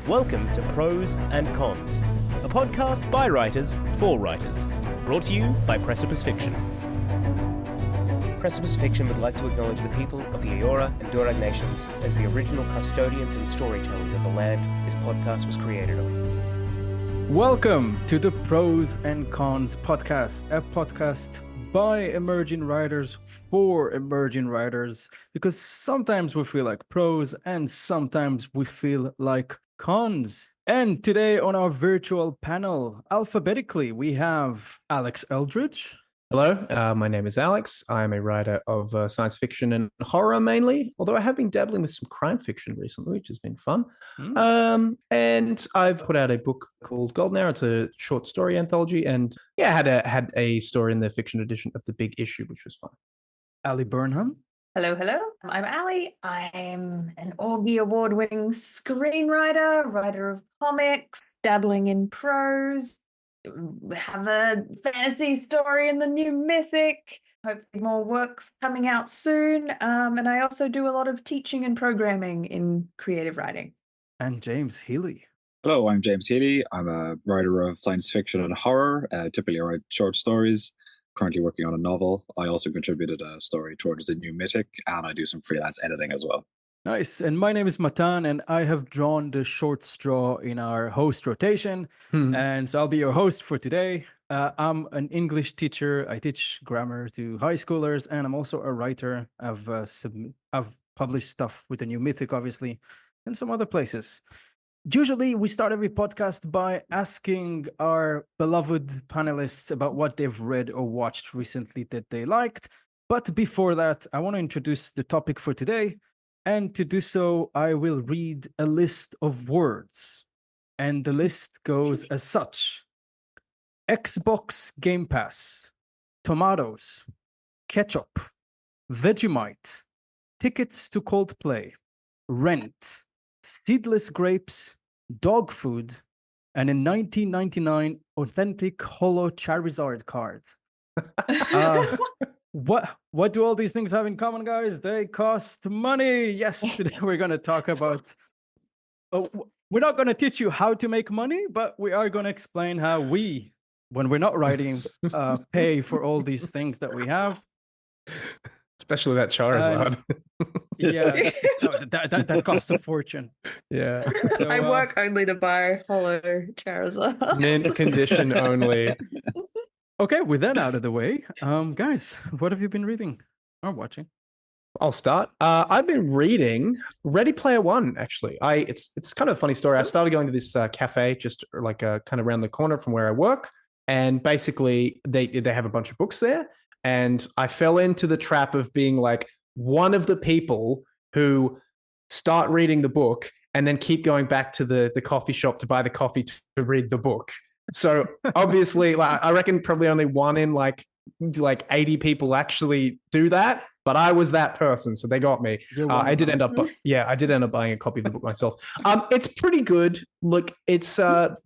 Welcome to Prose and Cons, a podcast by writers for writers, brought to you by Precipice Fiction. Precipice Fiction would like to acknowledge the people of the Eora and Durag nations as the original custodians and storytellers of the land this podcast was created on. Welcome to the Prose and Cons podcast, a podcast by emerging writers for emerging writers, because sometimes we feel like prose and sometimes we feel like cons. And today on our virtual panel, alphabetically, we have Alex Eldridge. Hello, my name is Alex. I am a writer of science fiction and horror mainly, although I have been dabbling with some crime fiction recently, which has been fun. And I've put out a book called Golden Hour. It's a short story anthology, and had a story in the fiction edition of The Big Issue, which was fun. Ali Burnham. Hello. I'm Ali. I'm an Augie Award-winning screenwriter, writer of comics, dabbling in prose. We have a fantasy story in the new Mythic. Hopefully more works coming out soon. And I also do a lot of teaching and programming in creative writing. And James Healy. Hello, I'm James Healy. I'm a writer of science fiction and horror. Typically I write short stories. Currently working on a novel. I also contributed a story towards the new Mythic, and I do some freelance editing as well. Nice. And my name is Matan, and I have drawn the short straw in our host rotation. And so I'll be your host for today. I'm an English teacher. I teach grammar to high schoolers, and I'm also a writer. I've published stuff with the new Mythic, obviously, and some other places. Usually, we start every podcast by asking our beloved panelists about what they've read or watched recently that they liked. But before that, I want to introduce the topic for today. And to do so, I will read a list of words. And the list goes as such: Xbox Game Pass, tomatoes, ketchup, Vegemite, tickets to Coldplay, rent, seedless grapes, dog food, and a 1999 authentic holo Charizard card. What do all these things have in common, guys? They cost money. Yes, today we're going to talk about... we're not going to teach you how to make money, but we are going to explain how we, when we're not writing, pay for all these things that we have. Especially that Charizard. Yeah, that costs a fortune. Yeah. So, I work only to buy hollow Charizard. Mint condition only. Okay, with that out of the way, guys, what have you been reading or watching? I'll start. I've been reading Ready Player One, actually. It's kind of a funny story. I started going to this cafe just like kind of around the corner from where I work. And basically, they have a bunch of books there. And I fell into the trap of being like one of the people who start reading the book and then keep going back to the coffee shop to buy the coffee to read the book. So obviously, like, I reckon probably only one in like 80 people actually do that. But I was that person, so they got me. I did end up buying a copy of the book myself. It's pretty good. Look, it's the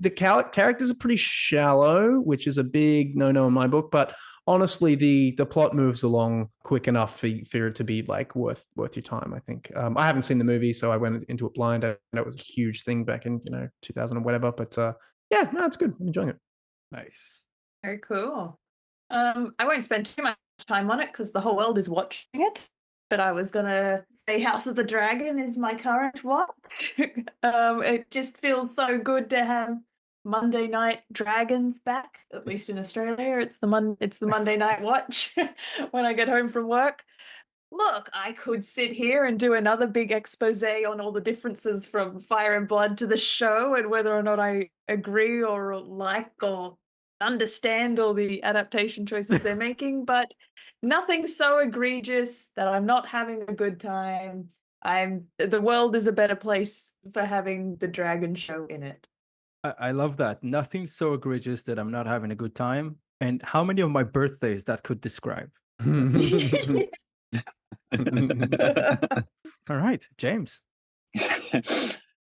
characters are pretty shallow, which is a big no-no in my book. But honestly, the plot moves along quick enough for it to be like worth your time, I think. I haven't seen the movie, so I went into it blind. I know it was a huge thing back in 2000 or whatever. But it's good. I'm enjoying it. Nice. Very cool. I won't spend too much time on it because the whole world is watching it. But I was gonna say House of the Dragon is my current watch. It just feels so good to have Monday night dragons back. At least in Australia, it's the Monday night watch when I get home from work. Look, I could sit here and do another big expose on all the differences from Fire and Blood to the show and whether or not I agree or like or understand all the adaptation choices they're making, but nothing so egregious that I'm not having a good time. The world is a better place for having the dragon show in it. I love that. Nothing so egregious that I'm not having a good time. And how many of my birthdays that could describe? All right, James.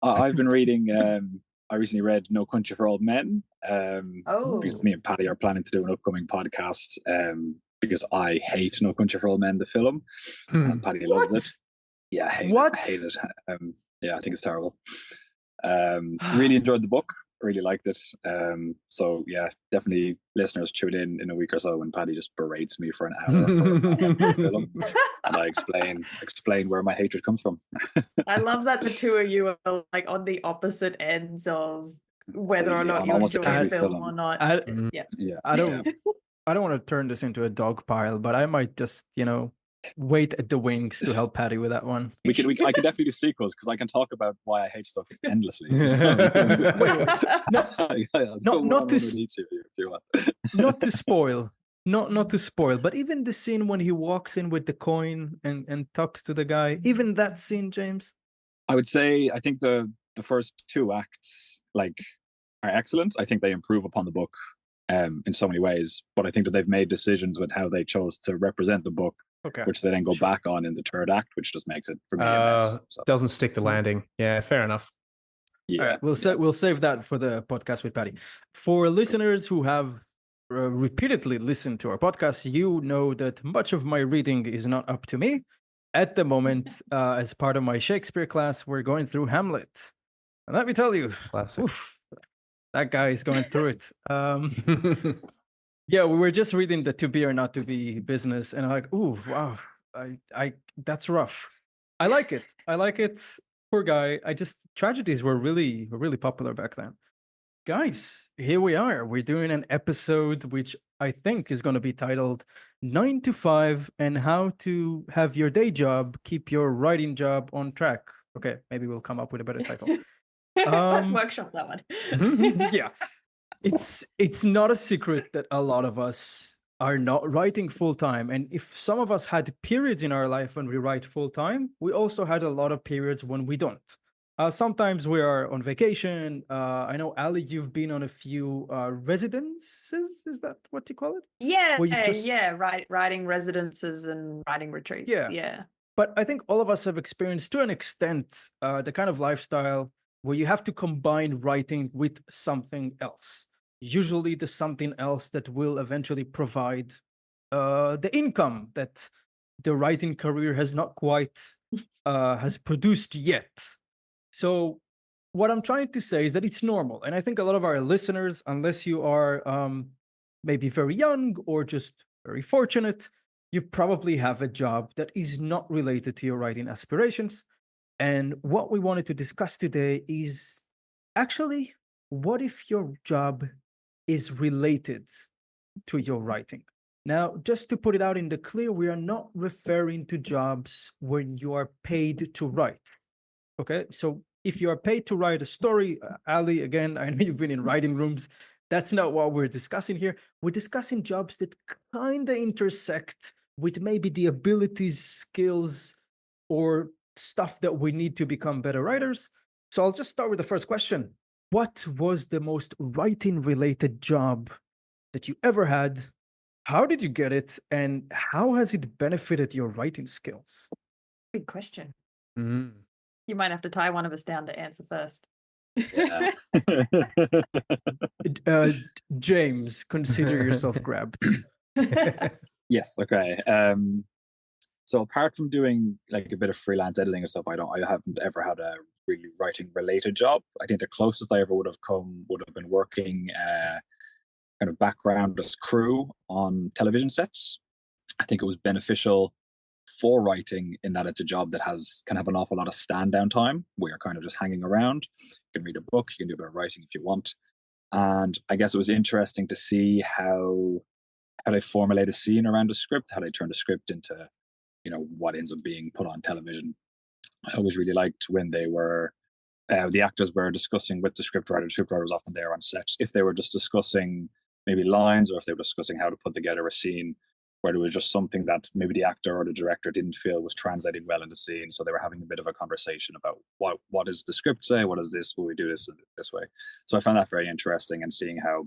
I've been reading. I recently read No Country for Old Men. Because me and Paddy are planning to do an upcoming podcast. Because I hate No Country for Old Men, the film, and Paddy loves it. Yeah, I hate it. Yeah, I think it's terrible. Really enjoyed the book. Really liked it. So yeah, definitely listeners tune in a week or so when Paddy just berates me for an hour for a film, and I explain where my hatred comes from. I love that the two of you are like on the opposite ends of whether or not you almost enjoy every a film film. or not. Yeah. I don't want to turn this into a dog pile, but I might just, wait at the wings to help Paddy with that one. I could definitely do sequels because I can talk about why I hate stuff endlessly. Not to spoil. Not to spoil, but even the scene when he walks in with the coin and talks to the guy, even that scene, James. I would say I think the first two acts are excellent. I think they improve upon the book in so many ways, but I think that they've made decisions with how they chose to represent the book, which they then go back on in the third act, which just makes it for me a mess. So. Doesn't stick the landing. Yeah, fair enough. Yeah, all right, we'll save that for the podcast with Paddy. For listeners who have repeatedly listened to our podcast, you know that much of my reading is not up to me. At the moment, as part of my Shakespeare class, we're going through Hamlet. And let me tell you, that guy is going through it. Yeah, we were just reading the to be or not to be business, and I'm like, ooh, wow, I that's rough. I like it. Poor guy. Tragedies were really popular back then. Guys, here we are. We're doing an episode which I think is going to be titled 9 to 5 and how to have your day job keep your writing job on track. Okay, maybe we'll come up with a better title. Let's workshop that one. Yeah. It's not a secret that a lot of us are not writing full time. And if some of us had periods in our life when we write full time, we also had a lot of periods when we don't. Sometimes we are on vacation. I know, Ali, you've been on a few residences. Is that what you call it? Yeah, writing residences and writing retreats. Yeah. But I think all of us have experienced, to an extent, the kind of lifestyle where you have to combine writing with something else. Usually the something else that will eventually provide the income that the writing career has not quite has produced yet. So what I'm trying to say is that it's normal. And I think a lot of our listeners, unless you are maybe very young or just very fortunate, you probably have a job that is not related to your writing aspirations. And what we wanted to discuss today is actually, what if your job is related to your writing? Now, just to put it out in the clear, we are not referring to jobs when you are paid to write. Okay, so if you are paid to write a story, Ali, again, I know you've been in writing rooms. That's not what we're discussing here. We're discussing jobs that kind of intersect with maybe the abilities, skills, or stuff that we need to become better writers. So I'll just start with the first question. What was the most writing-related job that you ever had? How did you get it? And how has it benefited your writing skills? Good question. Mm. You might have to tie one of us down to answer first. Yeah. James, consider yourself grabbed. Yes. Okay. So apart from doing like a bit of freelance editing and stuff, I haven't ever had a really writing related job. I think the closest I ever would have come would have been working kind of background as crew on television sets. I think it was beneficial for writing in that it's a job that can have an awful lot of stand down time where you're kind of just hanging around. You can read a book, you can do a bit of writing if you want. And I guess it was interesting to see how they formulate a scene around a script, how they turn the script into, what ends up being put on television. I always really liked when they were, the actors were discussing with the scriptwriter. The scriptwriter was often there on set. If they were just discussing maybe lines, or if they were discussing how to put together a scene where there was just something that maybe the actor or the director didn't feel was translating well in the scene. So they were having a bit of a conversation about what does the script say? What is this? Will we do this way? So I found that very interesting, and seeing how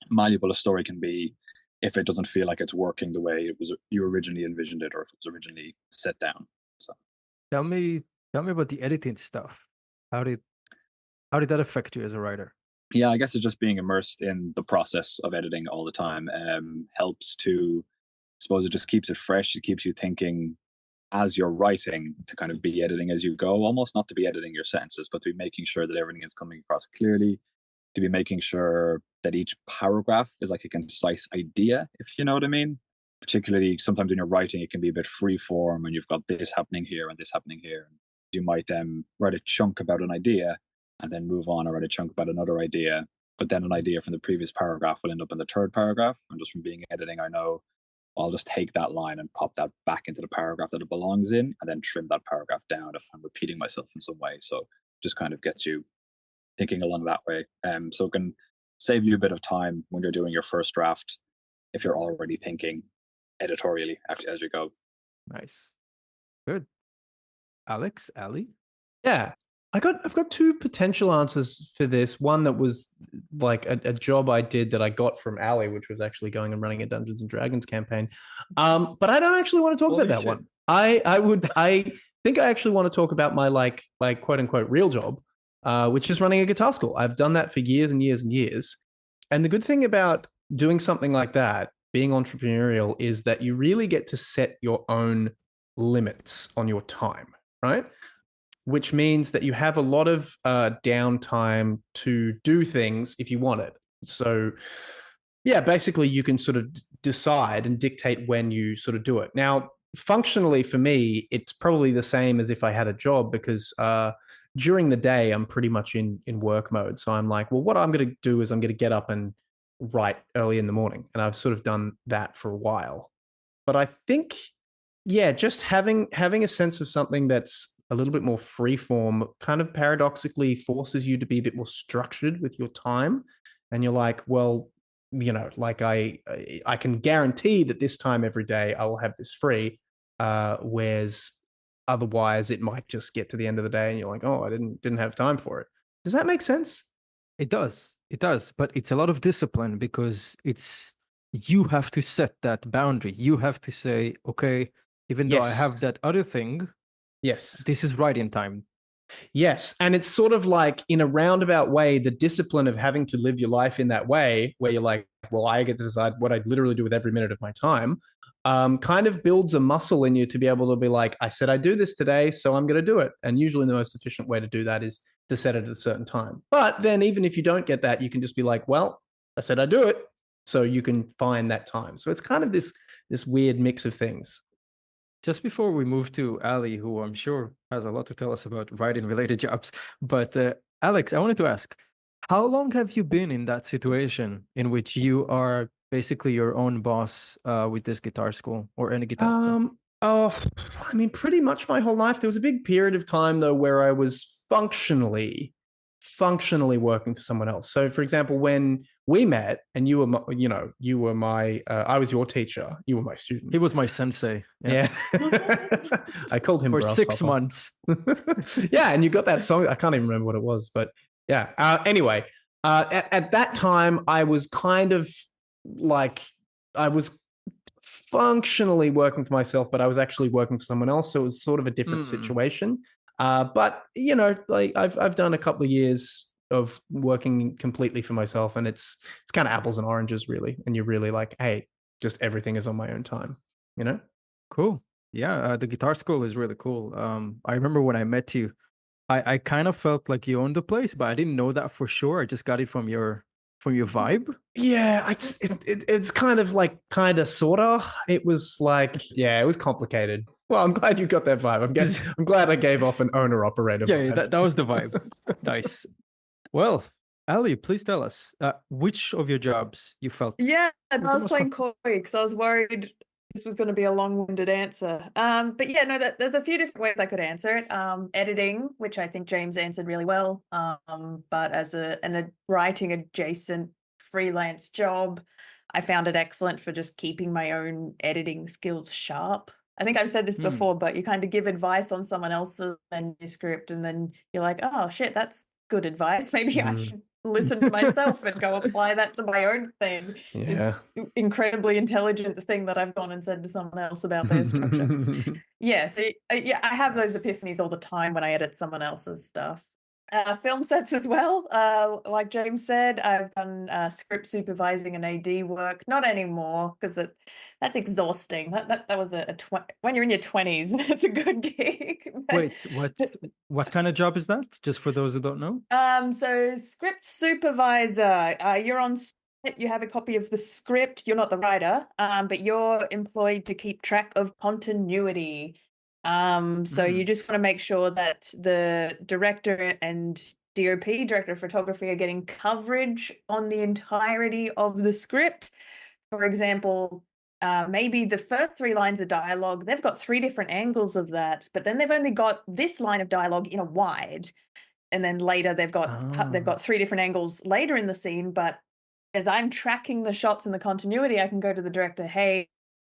malleable a story can be if it doesn't feel like it's working the way you originally envisioned it, or if it was originally set down. So tell me about the editing stuff. How did that affect you as a writer? Yeah, I guess it's just being immersed in the process of editing all the time helps to, I suppose it just keeps it fresh. It keeps you thinking as you're writing to kind of be editing as you go, almost not to be editing your sentences, but to be making sure that everything is coming across clearly, to be making sure that each paragraph is like a concise idea, if you know what I mean. Particularly sometimes when you're writing, it can be a bit free form and you've got this happening here and this happening here. You might write a chunk about an idea and then move on and write a chunk about another idea. But then an idea from the previous paragraph will end up in the third paragraph. And just from being editing, I know I'll just take that line and pop that back into the paragraph that it belongs in and then trim that paragraph down if I'm repeating myself in some way. So just kind of gets you thinking along that way. So it can save you a bit of time when you're doing your first draft if you're already thinking editorially as you go. Nice. Good. Alex, Ali? Yeah. I've got two potential answers for this. One that was like a job I did that I got from Ali, which was actually going and running a Dungeons and Dragons campaign. But I don't actually want to talk about that one. I think I actually want to talk about my like quote unquote real job, which is running a guitar school. I've done that for years and years and years. And the good thing about doing something like that, being entrepreneurial, is that you really get to set your own limits on your time, right? Which means that you have a lot of downtime to do things if you want it. So yeah, basically you can sort of decide and dictate when you sort of do it. Now, functionally for me, it's probably the same as if I had a job, because during the day, I'm pretty much in work mode. So I'm like, well, what I'm going to do is I'm going to get up and write early in the morning. And I've sort of done that for a while. But I think, yeah, just having a sense of something that's a little bit more freeform kind of paradoxically forces you to be a bit more structured with your time. And you're like, well, you know, like I can guarantee that this time every day I will have this free, whereas otherwise it might just get to the end of the day and you're like, oh, I didn't have time for it. Does that make sense? It does. It does. But it's a lot of discipline, because you have to set that boundary. You have to say, okay, even though I have that other thing, yes, this is writing time. Yes. And it's sort of like, in a roundabout way, the discipline of having to live your life in that way, where you're like, well, I get to decide what I literally do with every minute of my time, kind of builds a muscle in you to be able to be like, I said I do this today, so I'm going to do it. And usually the most efficient way to do that is to set it at a certain time. But then even if you don't get that, you can just be like, well, I said I do it, so you can find that time. So it's kind of this weird mix of things. Just before we move to Ali, who I'm sure has a lot to tell us about writing-related jobs, but Alex, I wanted to ask, how long have you been in that situation in which you are basically your own boss with this guitar school or any guitar school? Oh, I mean, pretty much my whole life. There was a big period of time, though, where I was functionally working for someone else. So, for example, when we met and I was your teacher, you were my student. He was my sensei. Yeah. I called him for Grasshopper. 6 months. Yeah, and you got that song. I can't even remember what it was, but yeah. Anyway, at that time, I was kind of like, I was functionally working for myself, but I was actually working for someone else. So it was sort of a different situation. But you know, like I've done a couple of years of working completely for myself, and it's kind of apples and oranges, really. And you're really like, hey, just everything is on my own time, you know? Cool. Yeah, the guitar school is really cool. I remember when I met you, I kind of felt like you owned the place, but I didn't know that for sure. I just got it from your vibe. Yeah, it's kind of sorta. It was like, yeah, it was complicated. Well, I'm glad you got that vibe. I'm glad I gave off an owner-operator vibe. Yeah, that was the vibe. Nice. Well, Ali, please tell us which of your jobs you felt. Yeah, I was playing coy because I was worried this was going to be a long-winded answer. But yeah, no, there's a few different ways I could answer it. Editing, which I think James answered really well. But as a writing adjacent freelance job, I found it excellent for just keeping my own editing skills sharp. I think I've said this before, but you kind of give advice on someone else's manuscript and then you're like, oh shit, that's good advice. Maybe I should listen to myself and go apply that to my own thing. Yeah. This incredibly intelligent thing that I've gone and said to someone else about their structure. Yeah, so I have those epiphanies all the time when I edit someone else's stuff. Film sets as well. Like James said, I've done script supervising and AD work. Not anymore, because that's exhausting. That was when you're in your 20s, that's a good gig. Wait, what kind of job is that? Just for those who don't know. So script supervisor, you're on set, you have a copy of the script. You're not the writer, but you're employed to keep track of continuity. So you just want to make sure that the director and DOP, director of photography, are getting coverage on the entirety of the script. For example, maybe the first 3 lines of dialogue, they've got 3 different angles of that, but then they've only got this line of dialogue in a wide. And then later they've got 3 different angles later in the scene. But as I'm tracking the shots and the continuity, I can go to the director, hey,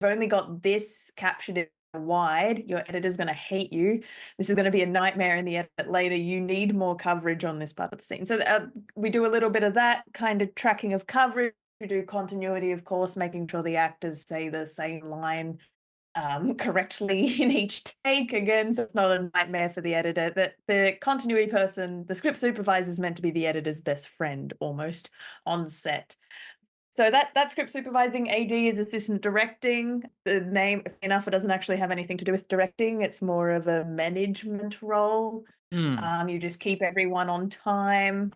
I've only got this captured in wide. Your editor's going to hate you. This is going to be a nightmare in the edit later. You need more coverage on this part of the scene. So we do a little bit of that kind of tracking of coverage. We do continuity, of course, making sure the actors say the same line correctly in each take again, so it's not a nightmare for the editor. That the continuity person, the script supervisor, is meant to be the editor's best friend almost on set. So that script supervising. AD is assistant directing. The name, enough, it doesn't actually have anything to do with directing. It's more of a management role. You just keep everyone on time.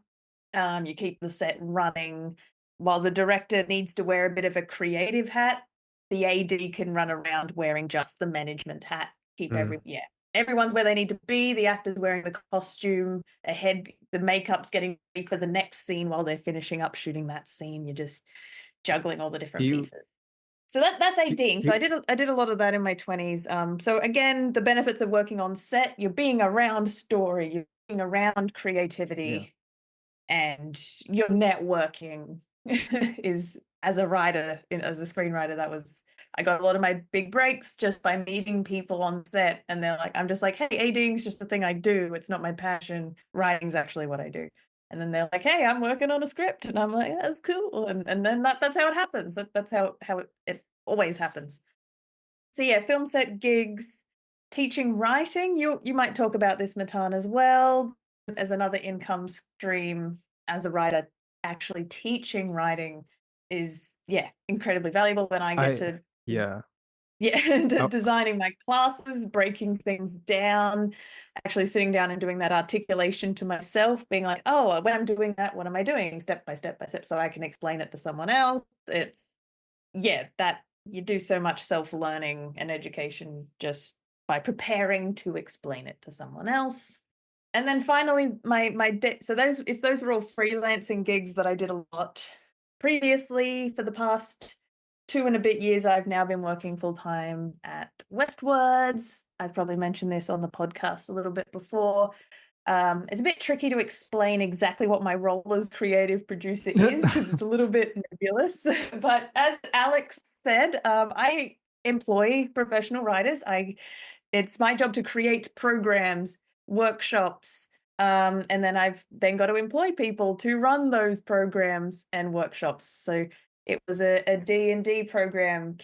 You keep the set running. While the director needs to wear a bit of a creative hat, the AD can run around wearing just the management hat. Keep everyone's where they need to be. The actor's wearing the costume ahead. The makeup's getting ready for the next scene while they're finishing up shooting that scene. You're just juggling all the different pieces. So that's ADing. So I did a lot of that in my 20s. So again, the benefits of working on set: you're being around story, you're being around creativity, and you're networking. Is as a writer, as a screenwriter, I got a lot of my big breaks just by meeting people on set, and they're like, I'm just like, hey, ADing's just the thing I do. It's not my passion. Writing's actually what I do. And then they're like, hey, I'm working on a script, and I'm like, yeah, that's cool. And then that's how it happens. That's how it always happens. So yeah, film set gigs, teaching writing. You might talk about this, Matan, as well, as another income stream as a writer. Actually teaching writing is incredibly valuable when I get designing my classes, breaking things down, actually sitting down and doing that articulation to myself, being like, oh, when I'm doing that, what am I doing step by step by step, so I can explain it to someone else. It's that you do so much self-learning and education just by preparing to explain it to someone else. And then finally, so if those were all freelancing gigs that I did a lot previously. For the past 2 and a bit years, I've now been working full-time at Westwards. I've probably mentioned this on the podcast a little bit before. It's a bit tricky to explain exactly what my role as creative producer is, because it's a little bit nebulous. But as Alex said, I employ professional writers. It's my job to create programs, workshops, and then I've got to employ people to run those programs and workshops. So it was a D&D program.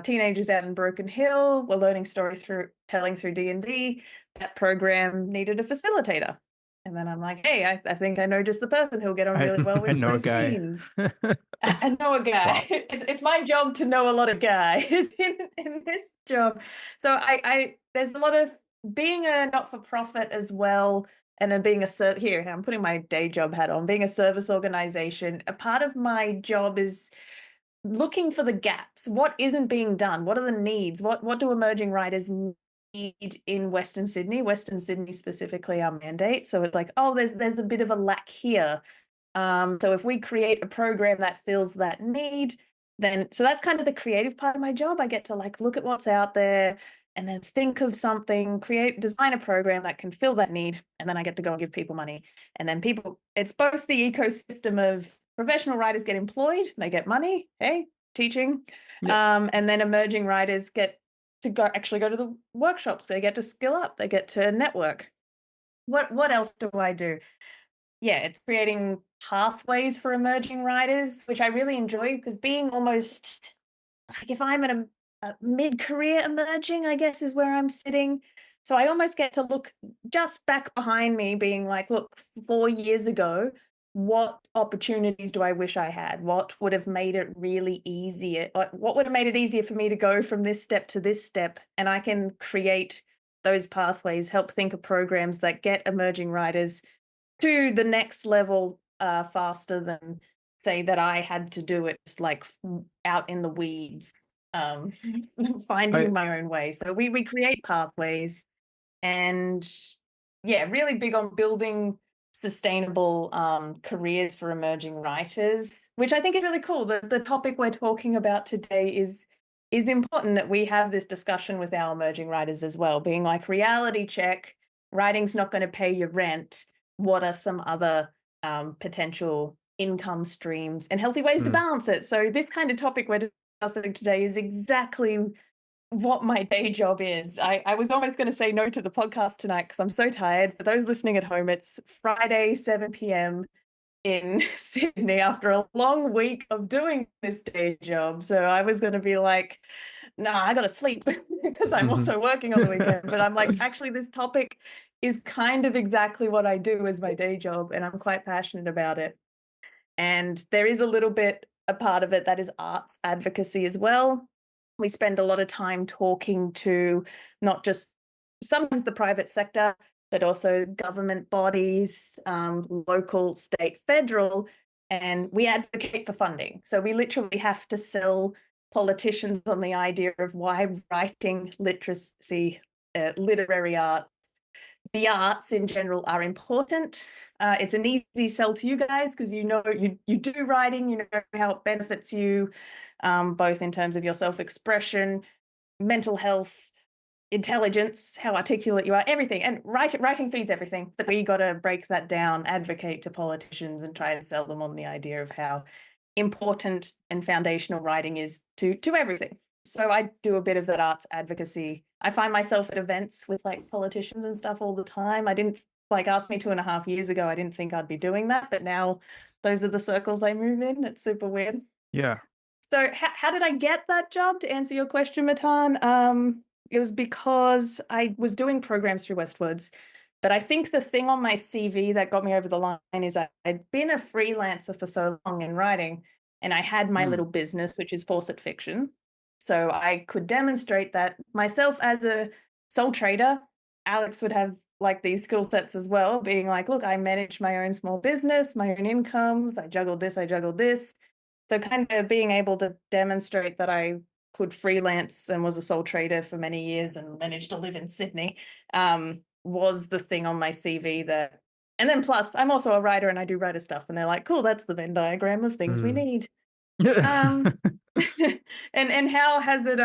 Teenagers out in Broken Hill were learning storytelling through D&D. That program needed a facilitator. And then I'm like, hey, I think I know just the person who'll get on really well with those teens. I know a guy. Wow. It's my job to know a lot of guys in this job. So there's a lot of being a not-for-profit as well, and then being I'm putting my day job hat on, being a service organization. A part of my job is looking for the gaps. What isn't being done? What are the needs? What do emerging writers need in Western Sydney specifically, our mandate? So it's like, oh, there's a bit of a lack here. So if we create a program that fills that need, so that's kind of the creative part of my job. I get to look at what's out there and then think of something, design a program that can fill that need, and then I get to go and give people money. And then it's both the ecosystem of professional writers get employed, they get money, hey, teaching, and then emerging writers get to go to the workshops, they get to skill up, they get to network. What else do I do? Yeah, it's creating pathways for emerging writers, which I really enjoy, because being almost if I'm at a mid-career emerging, I guess, is where I'm sitting. So I almost get to look just back behind me being like, look, 4 years ago, what opportunities do I wish I had? What would have made it really easier? Like, what would have made it easier for me to go from this step to this step? And I can create those pathways, help think of programs that get emerging writers to the next level faster than, say, that I had to do it just like out in the weeds, finding my own way. So we create pathways, and yeah, really big on building sustainable careers for emerging writers, which I think is really cool. The topic we're talking about today is important, that we have this discussion with our emerging writers as well, being like, reality check, writing's not going to pay your rent. What are some other potential income streams and healthy ways to balance it? So this kind of topic we're discussing today is exactly what my day job is. I was almost going to say no to the podcast tonight because I'm so tired. For those listening at home, it's Friday, 7 p.m. in Sydney after a long week of doing this day job. So I was going to be like, nah, I got to sleep because I'm also working on the weekend. But I'm like, actually, this topic is kind of exactly what I do as my day job, and I'm quite passionate about it. And there is a little bit, a part of it that is arts advocacy as well. We spend a lot of time talking to not just sometimes the private sector, but also government bodies, local, state, federal, and we advocate for funding. So we literally have to sell politicians on the idea of why writing, literacy, literary arts, the arts in general are important. It's an easy sell to you guys because you know you do writing, you know how it benefits you, both in terms of your self-expression, mental health, intelligence, how articulate you are, everything. And writing feeds everything. But we got to break that down, advocate to politicians, and try and sell them on the idea of how important and foundational writing is to everything. So I do a bit of that arts advocacy. I find myself at events with like politicians and stuff all the time. I didn't, like, ask me 2.5 years ago, I didn't think I'd be doing that, but now those are the circles I move in. It's super weird. Yeah. So how did I get that job, to answer your question, Matan? It was because I was doing programs through Westwards, but I think the thing on my CV that got me over the line is I'd been a freelancer for so long in writing, and I had my little business, which is Fawcett Fiction. So I could demonstrate that myself as a sole trader. Alex would have like these skill sets as well, being like, look, I manage my own small business, my own incomes, I juggled this. So kind of being able to demonstrate that I could freelance and was a sole trader for many years and managed to live in Sydney was the thing on my CV that, and then plus I'm also a writer and I do writer stuff, and they're like, cool, that's the Venn diagram of things we need. And how has it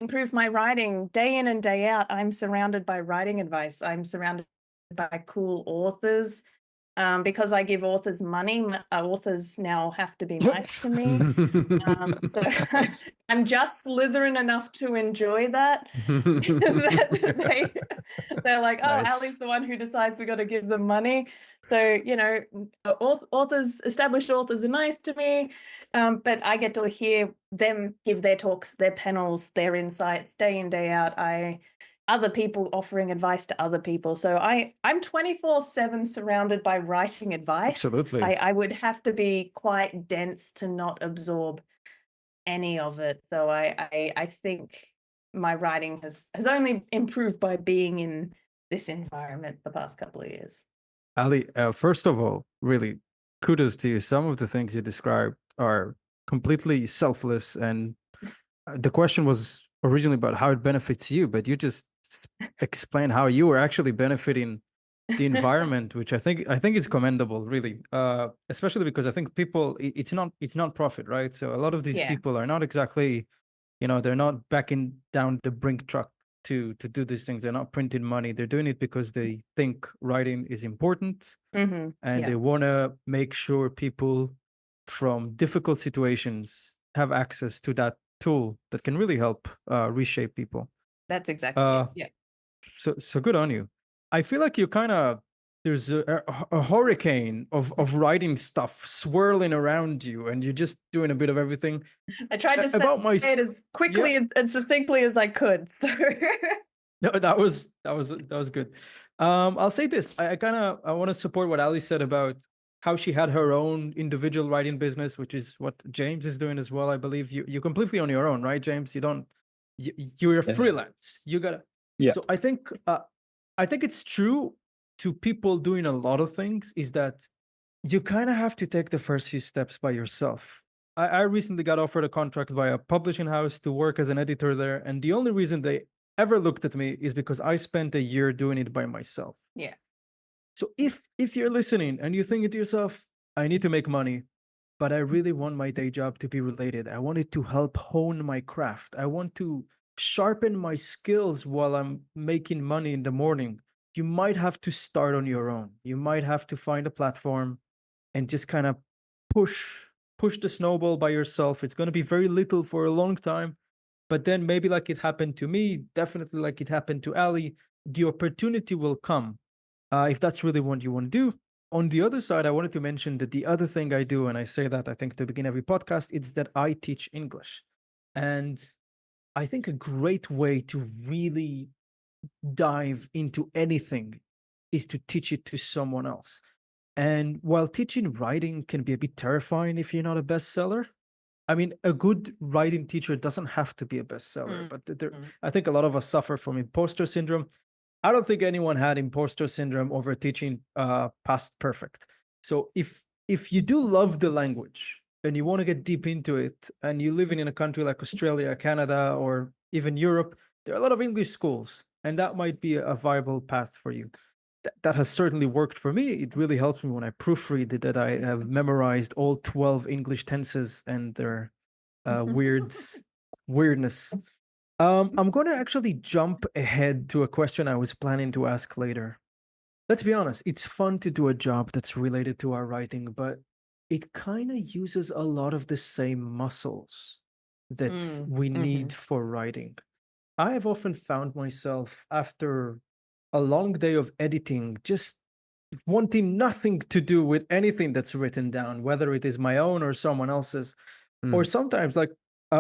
improved my writing? Day in and day out, I'm surrounded by writing advice. I'm surrounded by cool authors. Because I give authors money, authors now have to be nice to me. So I'm just Slytherin enough to enjoy that. They're like, oh, nice. Ali's the one who decides we got to give them money. So, you know, authors, established authors are nice to me, but I get to hear them give their talks, their panels, their insights day in, day out. Other people offering advice to other people. So I'm 24/7 surrounded by writing advice. Absolutely. I would have to be quite dense to not absorb any of it. So I think my writing has only improved by being in this environment the past couple of years. Ali, first of all, really kudos to you. Some of the things you described are completely selfless, and the question was originally about how it benefits you, but you just explain how you are actually benefiting the environment, which I think is commendable, really, especially because I think people, it's not profit, right? So a lot of these people are not exactly, you know, they're not backing down the brink truck to do these things. They're not printing money. They're doing it because they think writing is important, and they want to make sure people from difficult situations have access to that tool that can really help reshape people. That's exactly it. Yeah. So good on you. I feel like you kind of, there's a hurricane of writing stuff swirling around you, and you're just doing a bit of everything. I tried to say it as quickly and succinctly as I could. So No, that was good. I'll say this. I want to support what Ali said about how she had her own individual writing business, which is what James is doing as well. I believe you're completely on your own, right, James? You're a freelance. You gotta. Yeah. So I think it's true to people doing a lot of things is that you kind of have to take the first few steps by yourself. I recently got offered a contract by a publishing house to work as an editor there, and the only reason they ever looked at me is because I spent a year doing it by myself. Yeah. So if you're listening and you're thinking to yourself, I need to make money, but I really want my day job to be related. I want it to help hone my craft. I want to sharpen my skills while I'm making money in the morning. You might have to start on your own. You might have to find a platform and just kind of push the snowball by yourself. It's going to be very little for a long time. But then maybe like it happened to me, definitely like it happened to Ali, the opportunity will come if that's really what you want to do. On the other side, I wanted to mention that the other thing I do, and I say that I think to begin every podcast, it's that I teach English. And I think a great way to really dive into anything is to teach it to someone else. And while teaching writing can be a bit terrifying if you're not a bestseller, I mean, a good writing teacher doesn't have to be a bestseller, but I think a lot of us suffer from imposter syndrome. I don't think anyone had imposter syndrome over teaching past perfect. So if you do love the language and you want to get deep into it, and you're living in a country like Australia, Canada, or even Europe, there are a lot of English schools, and that might be a viable path for you. That has certainly worked for me. It really helps me when I proofread it, that I have memorized all 12 English tenses and their weirdness. I'm going to actually jump ahead to a question I was planning to ask later. Let's be honest, it's fun to do a job that's related to our writing, but it kind of uses a lot of the same muscles that we need for writing. I have often found myself after a long day of editing, just wanting nothing to do with anything that's written down, whether it is my own or someone else's. Or sometimes, like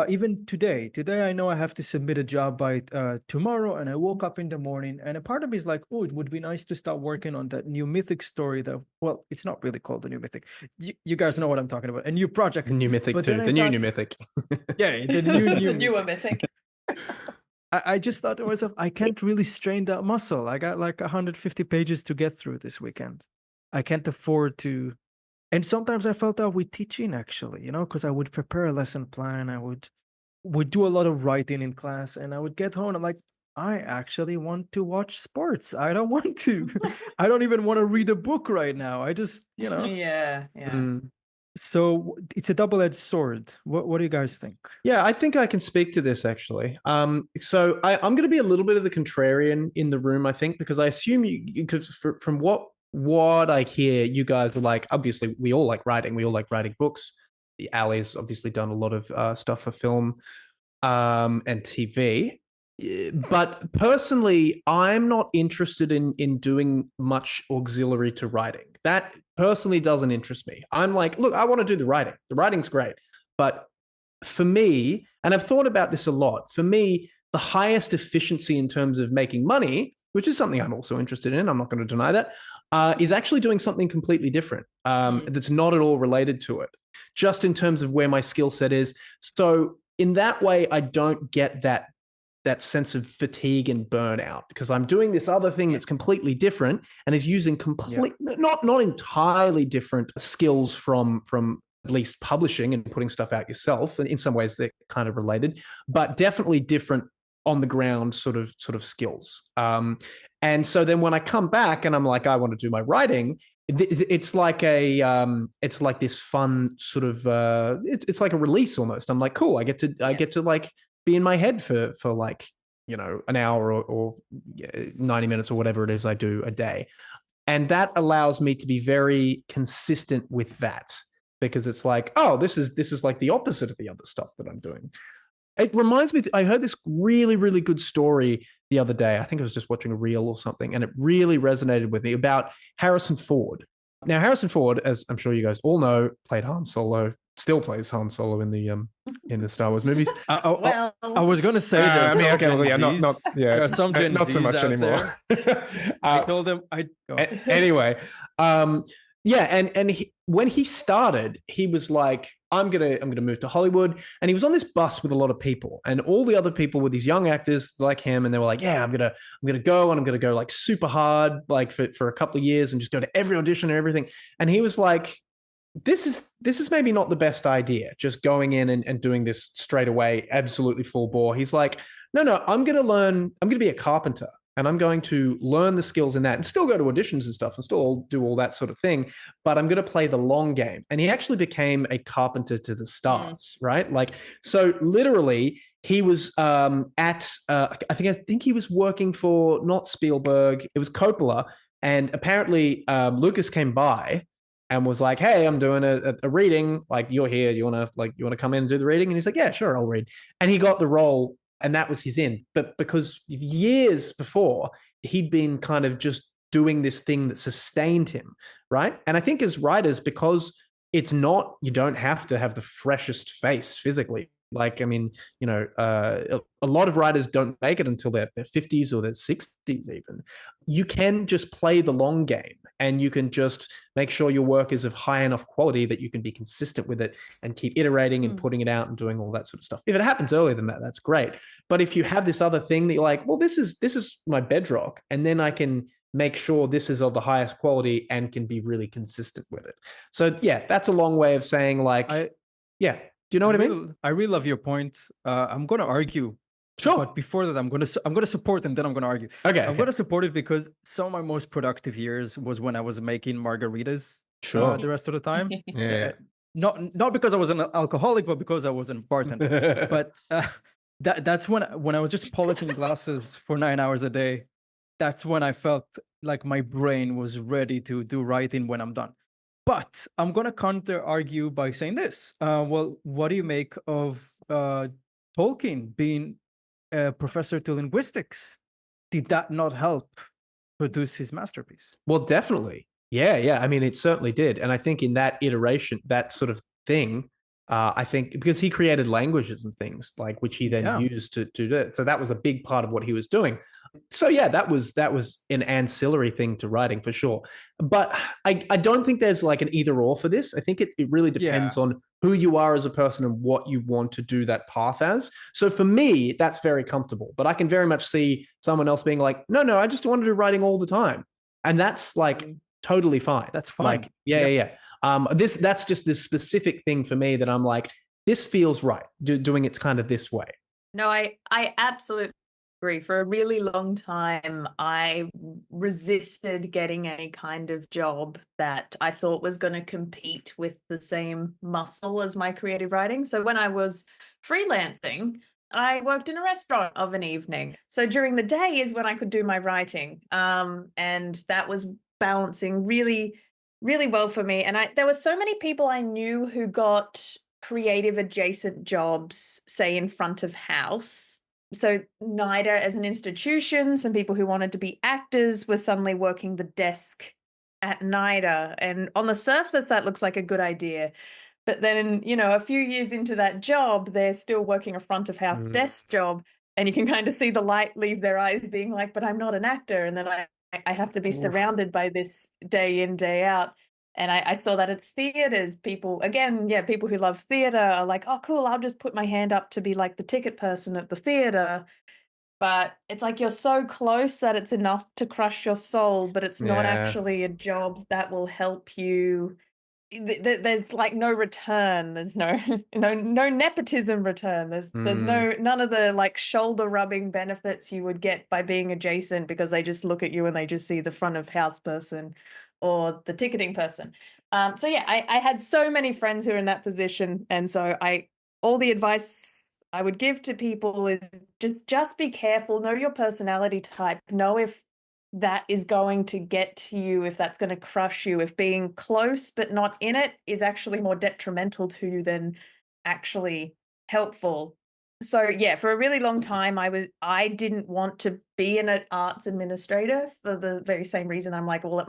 even today I know I have to submit a job by tomorrow, and I woke up in the morning and a part of me is like, oh, it would be nice to start working on that new Mythic story that, well, it's not really called the new Mythic. You guys know what I'm talking about. A new project. The new Mythic but too. The new Mythic. Yeah, the newer Mythic. I just thought to myself, I can't really strain that muscle. I got like 150 pages to get through this weekend. I can't afford to. And sometimes I felt that with teaching, actually, because I would prepare a lesson plan. I would do a lot of writing in class, and I would get home. And I'm like, I actually want to watch sports. I don't want to. I don't even want to read a book right now. I just, Yeah. So it's a double-edged sword. What do you guys think? Yeah, I think I can speak to this actually. So I'm going to be a little bit of the contrarian in the room, I think, because I assume because from what I hear, you guys are like, obviously we all like writing. We all like writing books. Ali's obviously done a lot of stuff for film and TV. But personally, I'm not interested in doing much auxiliary to writing. That personally doesn't interest me. I'm like, look, I want to do the writing. The writing's great. But for me, and I've thought about this a lot, for me, the highest efficiency in terms of making money, which is something I'm also interested in, I'm not going to deny that, is actually doing something completely different that's not at all related to it, just in terms of where my skill set is. So in that way, I don't get that sense of fatigue and burnout because I'm doing this other thing that's completely different and is using not entirely different skills from at least publishing and putting stuff out yourself. And in some ways they're kind of related, but definitely different on the ground sort of skills. And so then when I come back and I'm like, I want to do my writing, it's like it's like this fun sort of it's like a release almost. I'm like, cool, I get to like be in my head for like, an hour or 90 minutes or whatever it is I do a day. And that allows me to be very consistent with that because it's like, oh, this is like the opposite of the other stuff that I'm doing. It reminds me, I heard this really, really good story the other day. I think I was just watching a reel or something, and it really resonated with me about Harrison Ford. Now, Harrison Ford, as I'm sure you guys all know, played Han Solo still plays Han Solo in the Star Wars movies. Well, I was going to say I that. mean, okay, well, yeah, not There are some Gen not so Zs much out anymore. I told them Anyway, yeah, and when he started, he was like, I'm gonna move to Hollywood, and he was on this bus with a lot of people, and all the other people were these young actors like him, and they were like, yeah, I'm gonna go, and I'm gonna go like super hard, like for a couple of years, and just go to every audition and everything. And he was like, this is maybe not the best idea, just going in and doing this straight away, absolutely full bore. He's like, no, I'm going to be a carpenter, and I'm going to learn the skills in that and still go to auditions and stuff and still do all that sort of thing. But I'm going to play the long game. And he actually became a carpenter to the stars, right? Like, so literally he was I think he was working for not Spielberg, it was Coppola. And apparently Lucas came by and was like, hey, I'm doing a reading. Like, you're here. You want to come in and do the reading? And he's like, yeah, sure, I'll read. And he got the role, and that was his in. But because years before, he'd been kind of just doing this thing that sustained him, right? And I think as writers, because it's not, you don't have to have the freshest face physically. Like, I mean, a lot of writers don't make it until their 50s or their 60s even. You can just play the long game, and you can just make sure your work is of high enough quality that you can be consistent with it and keep iterating and putting it out and doing all that sort of stuff. If it happens earlier than that, that's great. But if you have this other thing that you're like, well, this is my bedrock, and then I can make sure this is of the highest quality and can be really consistent with it. So yeah, that's a long way of saying like, yeah. Do you know what I mean? I really love your point. I'm going to argue. Sure. But before that, I'm going to support, and then I'm going to argue. Okay. I'm going to support it because some of my most productive years was when I was making margaritas. Sure. The rest of the time. Yeah. Not because I was an alcoholic, but because I was a bartender. But that's when I was just polishing glasses for 9 hours a day. That's when I felt like my brain was ready to do writing when I'm done. But I'm going to counter argue by saying this. Well, what do you make of Tolkien being a professor to linguistics? Did that not help produce his masterpiece? Well, definitely. Yeah. I mean, it certainly did. And I think in that iteration, that sort of thing, I think because he created languages and things like which he then used to do that. So that was a big part of what he was doing. So yeah, that was an ancillary thing to writing for sure. But I don't think there's like an either or for this. I think it really depends on who you are as a person and what you want to do that path as. So for me, that's very comfortable. But I can very much see someone else being like, no, I just want to do writing all the time. And that's like totally fine. That's fine. Like, yeah. That's just this specific thing for me that I'm like, this feels right, doing it kind of this way. No, I absolutely agree. For a really long time, I resisted getting any kind of job that I thought was going to compete with the same muscle as my creative writing. So when I was freelancing, I worked in a restaurant of an evening. So during the day is when I could do my writing. And that was balancing really, really well for me. And there were so many people I knew who got creative adjacent jobs, say in front of house. So NIDA as an institution, some people who wanted to be actors were suddenly working the desk at NIDA. And on the surface, that looks like a good idea. But then, a few years into that job, they're still working a front of house desk job. And you can kind of see the light leave their eyes being like, but I'm not an actor. And then I have to be surrounded by this day in, day out. And I saw that at theaters. People who love theater are like, oh, cool, I'll just put my hand up to be like the ticket person at the theater. But it's like you're so close that it's enough to crush your soul, but it's not actually a job that will help you. There's like no return. There's no nepotism return. There's none of the like shoulder rubbing benefits you would get by being adjacent, because they just look at you and they just see the front of house person or the ticketing person. So yeah, I had so many friends who are in that position. And so all the advice I would give to people is just be careful, know your personality type, know if that is going to get to you, if that's going to crush you, if being close but not in it is actually more detrimental to you than actually helpful. So yeah, for a really long time, I didn't want to be an arts administrator for the very same reason. I'm like, well,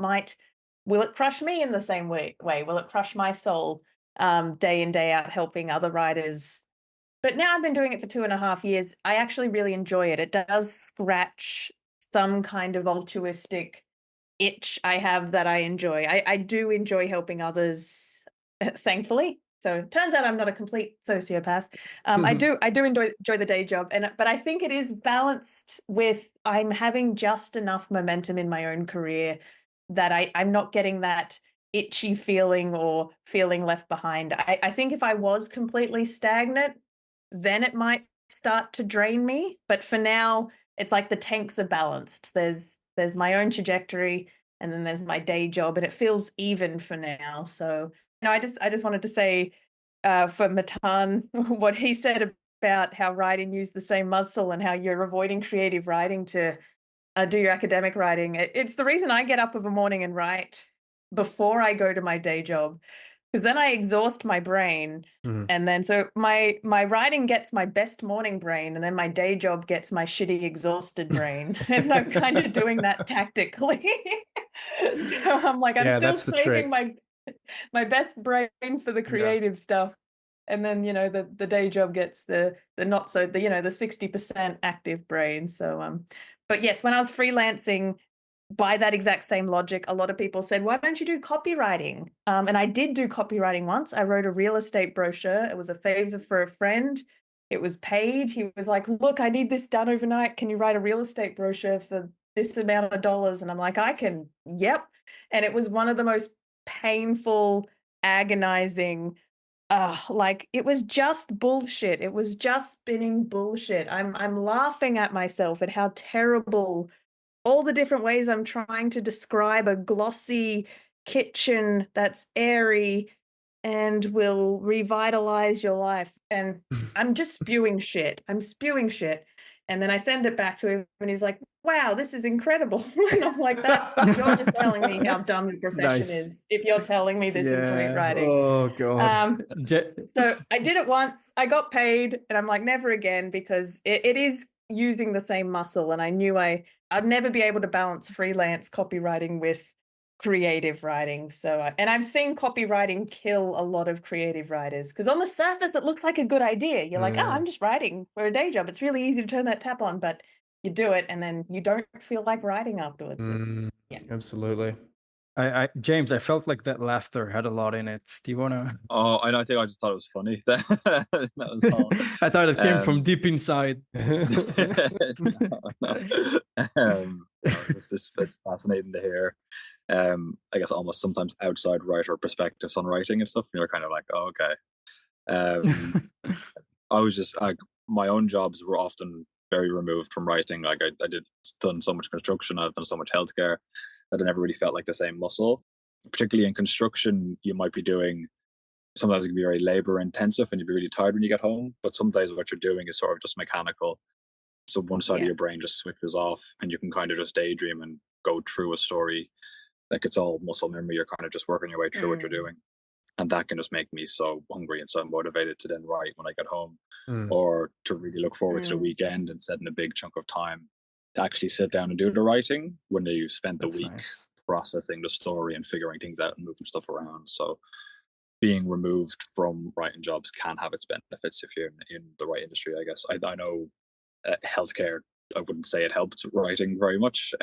will it crush me in the same way? Will it crush my soul? day in, day out, helping other writers. But now I've been doing it for 2.5 years. I actually really enjoy it. It does scratch some kind of altruistic itch I have that I enjoy. I do enjoy helping others, thankfully. So it turns out I'm not a complete sociopath. I do enjoy the day job, but I think it is balanced with I'm having just enough momentum in my own career that I'm not getting that itchy feeling or feeling left behind. I think if I was completely stagnant, then it might start to drain me. But for now, it's like the tanks are balanced. There's my own trajectory, and then there's my day job, and it feels even for now. So I just wanted to say for Matan, what he said about how writing used the same muscle and how you're avoiding creative writing to do your academic writing. It's the reason I get up of a morning and write before I go to my day job, because then I exhaust my brain. And then so my writing gets my best morning brain, and then my day job gets my shitty exhausted brain. And I'm kind of doing that tactically. So I'm like, I'm still saving my best brain for the creative stuff. And then, the day job gets the not so, the 60% active brain. So, but yes, when I was freelancing, by that exact same logic, a lot of people said, why don't you do copywriting? And I did do copywriting once. I wrote a real estate brochure. It was a favor for a friend. It was paid. He was like, look, I need this done overnight. Can you write a real estate brochure for this amount of dollars? And I'm like, I can. Yep. And it was one of the most painful, agonizing, like it was just bullshit. It was just spinning bullshit. I'm laughing at myself at how terrible all the different ways I'm trying to describe a glossy kitchen that's airy and will revitalize your life. And I'm just spewing shit. I'm spewing shit. And then I send it back to him and he's like, wow, this is incredible. And I'm like, you're just telling me how dumb the profession is if you're telling me this is great writing. Oh, God. So I did it once. I got paid and I'm like, never again, because it is using the same muscle. And I knew I'd never be able to balance freelance copywriting with creative writing. So, and I've seen copywriting kill a lot of creative writers, because on the surface, it looks like a good idea. You're like, oh, I'm just writing for a day job. It's really easy to turn that tap on, but you do it and then you don't feel like writing afterwards. Absolutely. James, I felt like that laughter had a lot in it. Do you want to? Oh, I think I just thought it was funny. That was all. I thought it came from deep inside. It's fascinating to hear. I guess almost sometimes outside writer perspectives on writing and stuff. And you're kind of like, oh, okay. I was just like, my own jobs were often very removed from writing. Like I done so much construction, I've done so much healthcare, that I never really felt like the same muscle. Particularly in construction, you might be doing, sometimes it can be very labor intensive and you'd be really tired when you get home, but some days what you're doing is sort of just mechanical. So one side of your brain just switches off and you can kind of just daydream and go through a story. Like it's all muscle memory. You're kind of just working your way through what you're doing. And that can just make me so hungry and so motivated to then write when I get home, or to really look forward to the weekend and setting a big chunk of time to actually sit down and do the writing when you spent the week processing the story and figuring things out and moving stuff around. So being removed from writing jobs can have its benefits if you're in the right industry, I guess. I know healthcare, I wouldn't say it helped writing very much,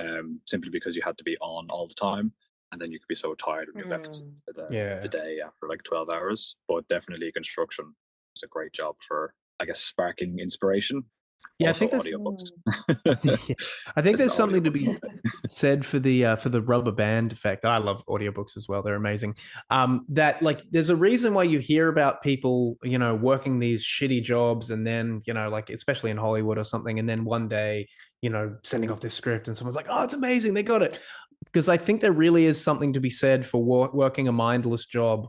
simply because you had to be on all the time. And then you could be so tired when you left the day after like 12 hours. But definitely construction is a great job for, I guess, sparking inspiration. Yeah, also, I think audiobooks. I think there's something to be said for the rubber band effect. I love audiobooks as well; they're amazing. That like, there's a reason why you hear about people, working these shitty jobs, and then like especially in Hollywood or something, and then one day, sending off this script, and someone's like, "Oh, it's amazing, they got it." Because I think there really is something to be said for working a mindless job,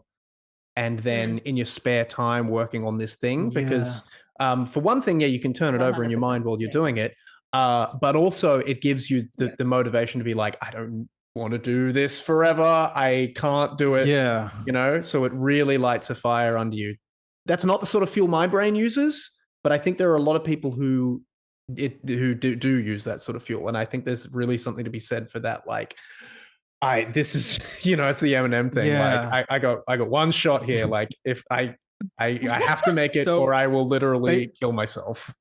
and then in your spare time working on this thing, because. For one thing, you can turn it over in your mind while you're doing it. But also it gives you the motivation to be like, I don't want to do this forever. I can't do it. Yeah. So it really lights a fire under you. That's not the sort of fuel my brain uses, but I think there are a lot of people who do use that sort of fuel. And I think there's really something to be said for that. Like, this is, it's the Eminem thing. Yeah. Like I got one shot here. Like if I have to make it, So, or I will literally kill myself.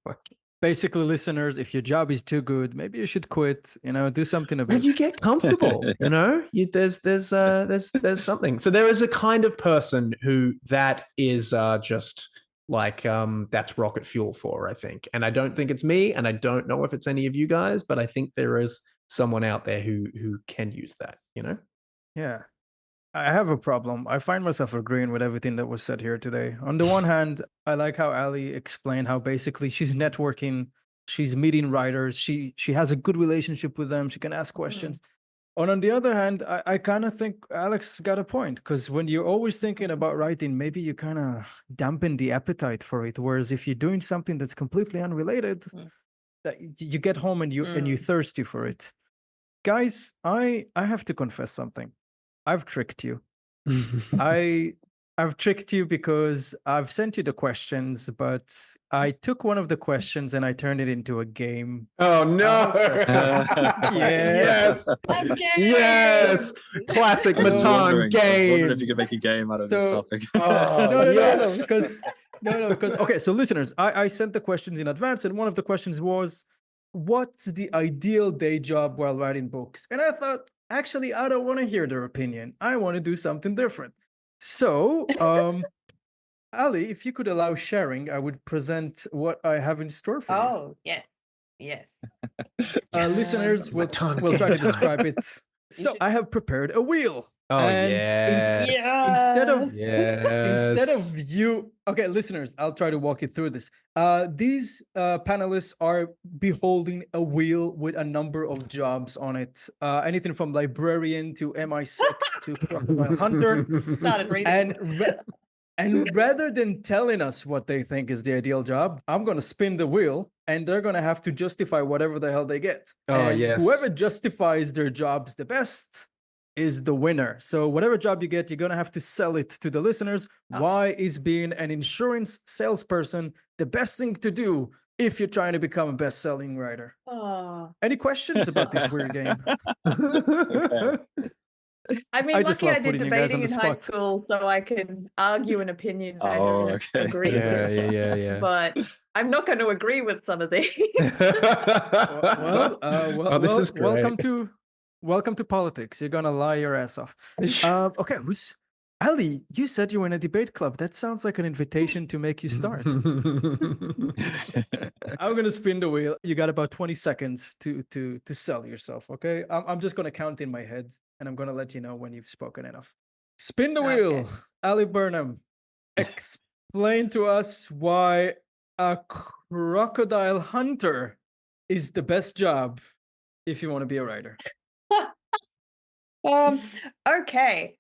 Basically, listeners, if your job is too good, maybe you should quit. Do something about And you get comfortable. There's something. So there is a kind of person who that is just like that's rocket fuel for, I think. And I don't think it's me, and I don't know if it's any of you guys, but I think there is someone out there who can use that. Yeah. I have a problem. I find myself agreeing with everything that was said here today. On the one hand, I like how Ali explained how basically she's networking, she's meeting writers, she has a good relationship with them, she can ask questions. And on the other hand, I kind of think Alex got a point, because when you're always thinking about writing, maybe you kind of dampen the appetite for it. Whereas if you're doing something that's completely unrelated, that you get home and you're thirsty for it. Guys, I have to confess something. I've tricked you. I've tricked you because I've sent you the questions, but I took one of the questions and I turned it into a game. Oh no! Yes, yes, classic Matan game. I wondered if you could make a game out of this topic. No, because okay. So listeners, I sent the questions in advance, and one of the questions was, "What's the ideal day job while writing books?" And I thought, actually, I don't want to hear their opinion. I want to do something different. So, Ali, if you could allow sharing, I would present what I have in store for you. Oh, yes. Listeners, we'll try to describe it. So, I have prepared a wheel. Oh, and instead of you, okay, listeners, I'll try to walk you through this. These panelists are beholding a wheel with a number of jobs on it. Anything from librarian to MI6 to crocodile hunter. Started reading. And rather than telling us what they think is the ideal job, I'm going to spin the wheel, and they're going to have to justify whatever the hell they get. Oh, and yes. Whoever justifies their jobs the best is the winner. So whatever job you get, you're going to have to sell it to the listeners. Why is being an insurance salesperson the best thing to do if you're trying to become a best-selling writer? Any questions about this weird game? Okay. I mean, lucky I did debating in high spot. school, so I can argue an opinion and agree with it. Yeah. But I'm not going to agree with some of these. This is great. Welcome to politics. You're gonna lie your ass off. Okay, Ali? You said you were in a debate club. That sounds like an invitation to make you start. I'm gonna spin the wheel. You got about 20 seconds to sell yourself. Okay, I'm just gonna count in my head, and I'm gonna let you know when you've spoken enough. Spin the wheel, Ali Burnham. Explain to us why a crocodile hunter is the best job if you want to be a writer. Okay.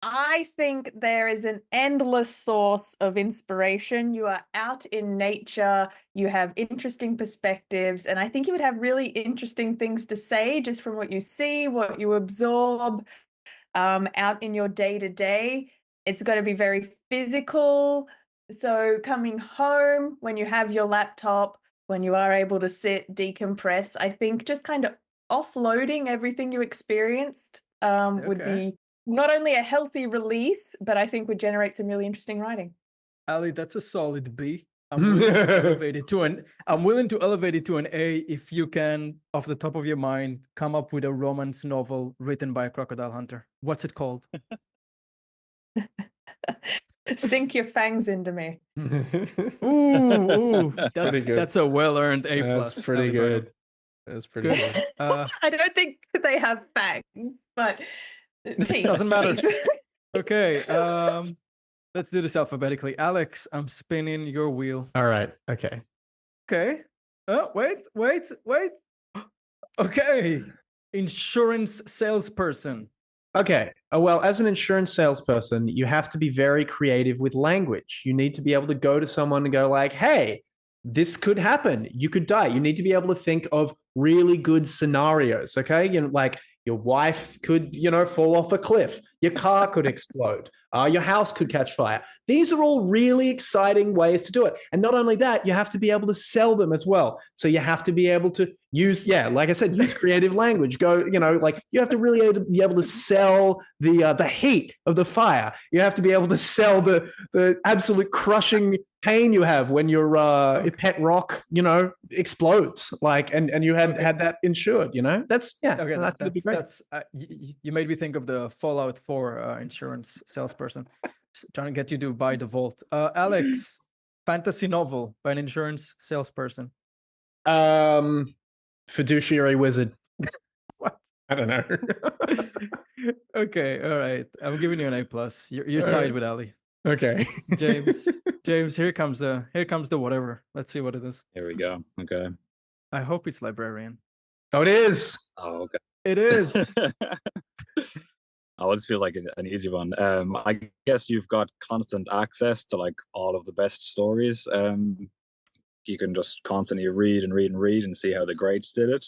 I think there is an endless source of inspiration. You are out in nature, you have interesting perspectives, and I think you would have really interesting things to say just from what you see, what you absorb out in your day-to-day. It's going to be very physical. So coming home, when you have your laptop, when you are able to sit, decompress, I think just kind of offloading everything you experienced would be not only a healthy release, but I think would generate some really interesting writing. Ali, that's a solid B. I'm willing to elevate it to an A if you can, off the top of your mind, come up with a romance novel written by a crocodile hunter. What's it called? Sink your fangs into me. Ooh, that's a well-earned A+. That's pretty good. That's pretty good. I don't think they have fangs, but teeth. Doesn't matter. Okay, let's do this alphabetically. Alex, I'm spinning your wheel. All right. Okay. Oh, wait. Okay. Insurance salesperson. Okay. Well, as an insurance salesperson, you have to be very creative with language. You need to be able to go to someone and go like, hey, this could happen. You could die. You need to be able to think of really good scenarios. Okay. Like your wife could, fall off a cliff. Your car could explode. Your house could catch fire. These are all really exciting ways to do it. And not only that, you have to be able to sell them as well. So you have to be able to use, like I said, use creative language. Go, like you have to really be able to sell the heat of the fire. You have to be able to sell the absolute crushing pain you have when your pet rock, explodes. Like, and you had that insured. That's Okay, that'd be great. You made me think of the Fallout 4 insurance salesperson trying to get you to buy the vault. Alex, fantasy novel by an insurance salesperson. Fiduciary wizard. I don't know. Okay, all right. I'm giving you an A+. You're tied with Ali. Okay. James, here comes the whatever. Let's see what it is. Here we go. Okay. I hope it's librarian. Oh, it is. Oh, okay. It is. Oh, this feels like an easy one. I guess you've got constant access to like all of the best stories. You can just constantly read and see how the greats did it.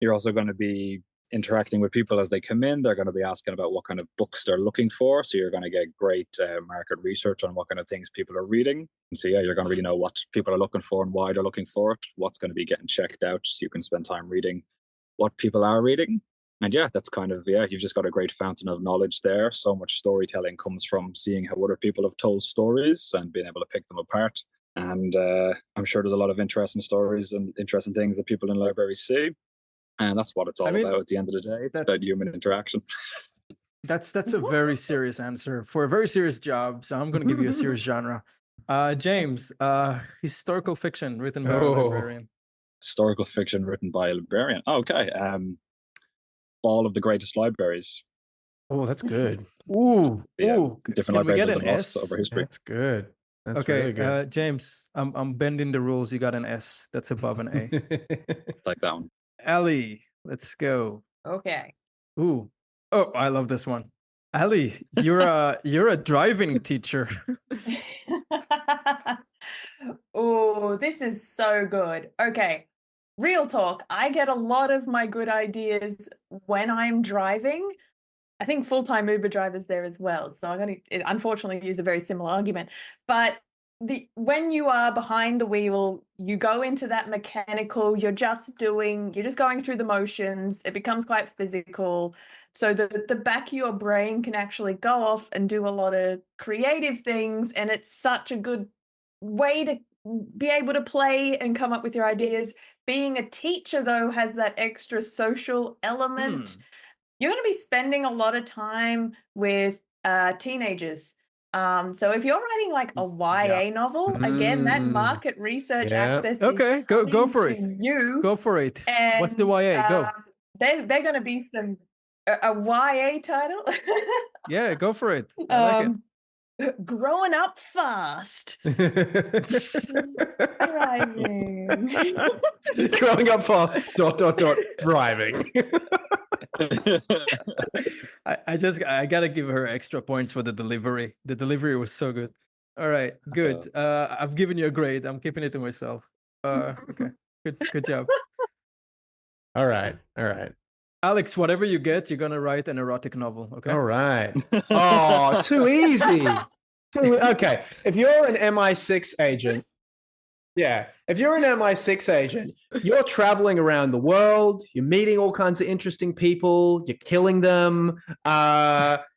You're also going to be interacting with people as they come in. They're going to be asking about what kind of books they're looking for. So you're going to get great market research on what kind of things people are reading. And so, you're going to really know what people are looking for and why they're looking for it, what's going to be getting checked out. So you can spend time reading what people are reading. And that's kind of, you've just got a great fountain of knowledge there. So much storytelling comes from seeing how other people have told stories and being able to pick them apart. And I'm sure there's a lot of interesting stories and interesting things that people in libraries see. And that's what it's all about at the end of the day. It's about human interaction. That's a very serious answer for a very serious job. So I'm going to give you a serious genre. James, historical fiction written by a librarian. Historical fiction written by a librarian. Okay. All of the greatest libraries. Oh, that's good. Ooh. Different libraries we get have an been S? lost over history. That's good. That's okay, really good. James, I'm bending the rules. You got an S. That's above an A. Like that one. Ali, let's go. Okay. Ooh. Oh, I love this one. Ali, you're a driving teacher. Oh, this is so good. Okay. Real talk. I get a lot of my good ideas when I'm driving. I think full-time Uber drivers there as well. So I'm going to unfortunately use a very similar argument. But when you are behind the wheel, you go into that mechanical, you're just going through the motions. It becomes quite physical. So the back of your brain can actually go off and do a lot of creative things. And it's such a good way to be able to play and come up with your ideas. Being a teacher, though, has that extra social element. You're going to be spending a lot of time with teenagers. So if you're writing like a YA novel, again, that market research access okay, is go for it. You. Go for it. And, what's the YA? Go. They're going to be some a YA title. Yeah, go for it. I like it. Growing up fast. Driving. Growing up fast. ... Driving. I gotta give her extra points for the delivery. The delivery was so good. All right, good. I've given you a grade. I'm keeping it to myself. Okay, good job. All right. Alex, whatever you get, you're gonna write an erotic novel. Okay. All right. Oh, too easy. Okay. If you're an MI6 agent, you're traveling around the world, you're meeting all kinds of interesting people, you're killing them,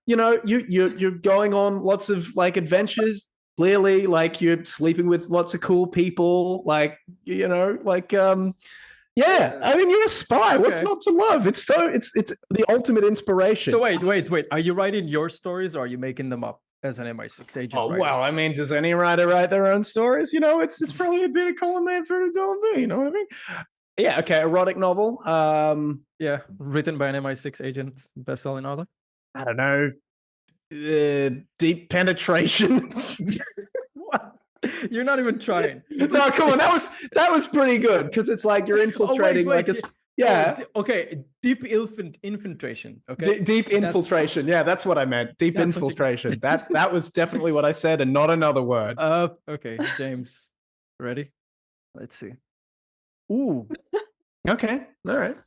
you're going on lots of like adventures. Clearly, like you're sleeping with lots of cool people, I mean, you're a spy. Okay. What's not to love? It's the ultimate inspiration. So wait. Are you writing your stories or are you making them up as an MI6 agent? Oh, well, I mean, does any writer write their own stories? It's probably a bit of column A for a column B. You know what I mean? Yeah. Okay. Erotic novel. Written by an MI6 agent, best-selling author. I don't know. Deep penetration. What? You're not even trying. No, come on. That was pretty good because it's like you're infiltrating okay, deep infiltration. Okay, deep infiltration. Yeah, that's what I meant. Deep infiltration. That was definitely what I said, and not another word. Okay, James, ready? Let's see. Ooh, Okay. All right.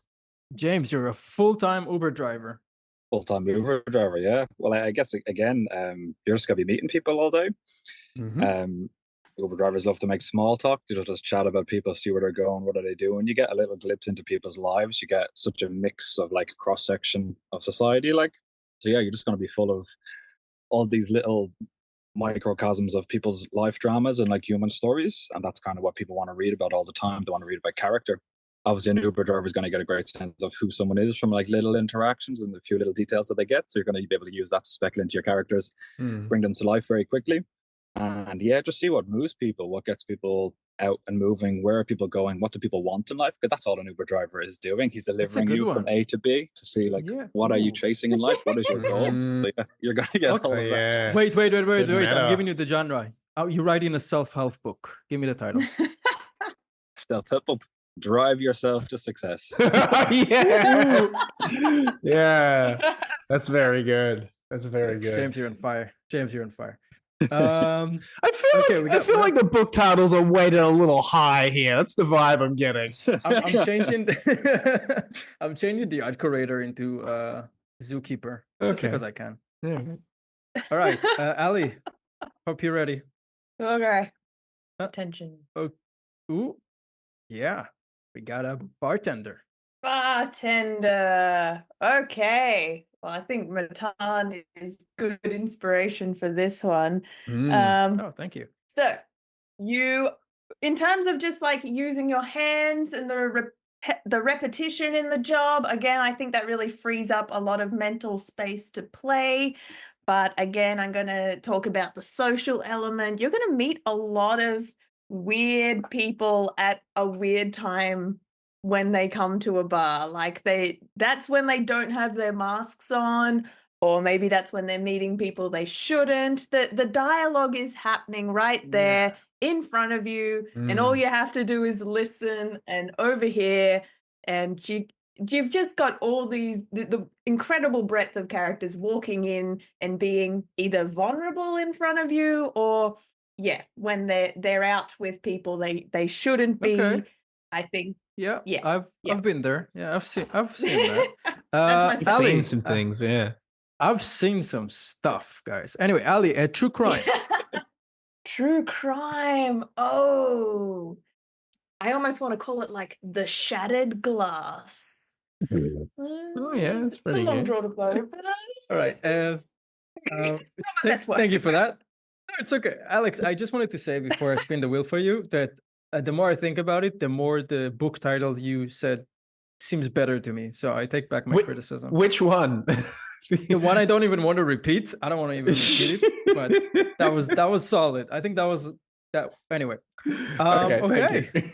James, you're a full-time Uber driver. Full-time Uber driver, yeah. Well, I guess again, you're just gonna be meeting people all day. Uber drivers love to make small talk. You just chat about people, see where they're going, what are they doing. You get a little glimpse into people's lives. You get such a mix of like cross section of society, like. So yeah, you're just gonna be full of all these little microcosms of people's life dramas and like human stories, and that's kind of what people want to read about all the time. They want to read about character. Obviously, an Uber driver is going to get a great sense of who someone is from like little interactions and a few little details that they get. So you're going to be able to use that to speculate into your characters, bring them to life very quickly, and yeah, just see what moves people, what gets people out and moving, where are people going, what do people want in life? Because that's all an Uber driver is doing. He's delivering you from A to B to see like what are you chasing in life, what is your goal. So yeah, you're going to get all of that. Wait. I'm giving you the genre. You're writing a self-help book. Give me the title. Self-help book. Drive yourself to success. Yeah. Yeah. That's very good. That's very good. James, you're on fire. I feel like the book titles are weighted a little high here. That's the vibe I'm getting. I'm changing. I'm changing the art curator into Zookeeper just because I can. Yeah. All right, Ali, hope you're ready. Okay. Attention. Oh, ooh, yeah, we got a bartender. Bartender. Okay. Well, I think Matan is good inspiration for this one. Oh, thank you. So, you, in terms of just like using your hands and the repetition in the job, again, I think that really frees up a lot of mental space to play. But again, I'm going to talk about the social element. You're going to meet a lot of weird people at a weird time when they come to a bar. Like that's when they don't have their masks on, or maybe that's when they're meeting people they shouldn't. The dialogue is happening right there in front of you, and all you have to do is listen and overhear, and you've just got all these the incredible breadth of characters walking in and being either vulnerable in front of you, or when they're out with people they shouldn't be. Okay. I think. Yeah. I've been there. Yeah, I've seen that. That's my I've seen some things. Yeah, I've seen some stuff, guys. Anyway, Ali, true crime. True crime. Oh, I almost want to call it like The Shattered Glass. Oh yeah, that's pretty long good. draw to bow, but All right. Thank you for that. No, it's okay, Alex. I just wanted to say before I spin the wheel for you that the more I think about it, the more the book title you said seems better to me. So I take back my criticism. Which one? The one I don't even want to repeat. I don't want to even repeat it, but that was solid. I think that was that. Anyway, okay.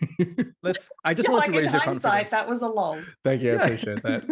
I just want to raise your confidence. That was a lull. Thank you. I appreciate that.